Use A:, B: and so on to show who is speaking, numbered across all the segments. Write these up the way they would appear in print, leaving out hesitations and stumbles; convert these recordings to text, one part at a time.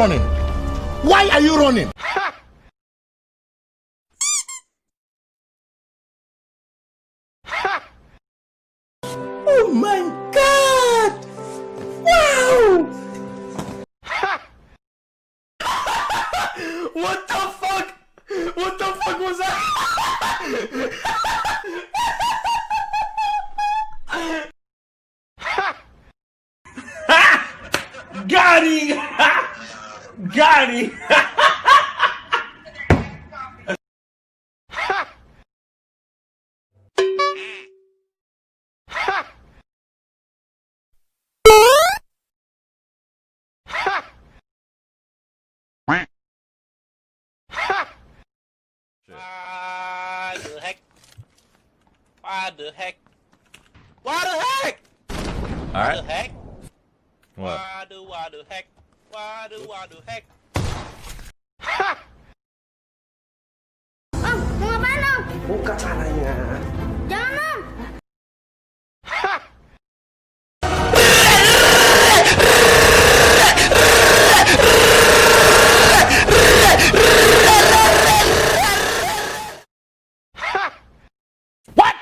A: running? Why are you running? Oh my God! Wow! What the fuck? What the fuck was that? Got him! Got him!
B: What the heck? What the heck? What the heck?
C: All right.
B: What the heck?
C: What?
B: What the heck? What the heck?
D: Om, mau ngapain om?
A: Buka caranya.
D: Jangan om.
A: What?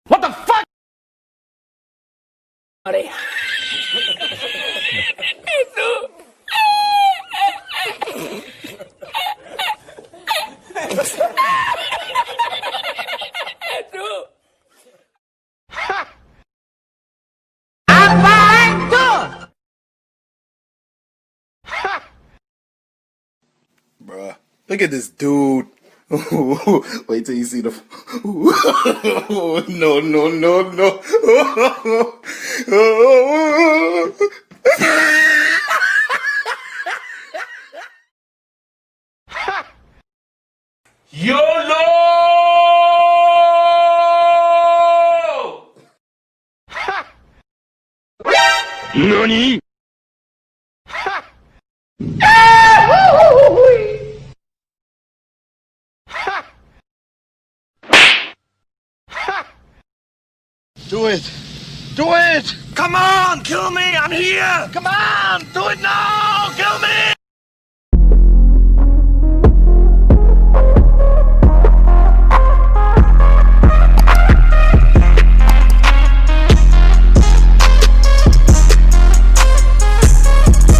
A: What the fuck? Bruh, look at this dude. Wait till you see the. No, no, no, no. YOLO! NANI?! Do it! Do it! Come on! Kill me! I'm here! Come on! Do it now! Kill me!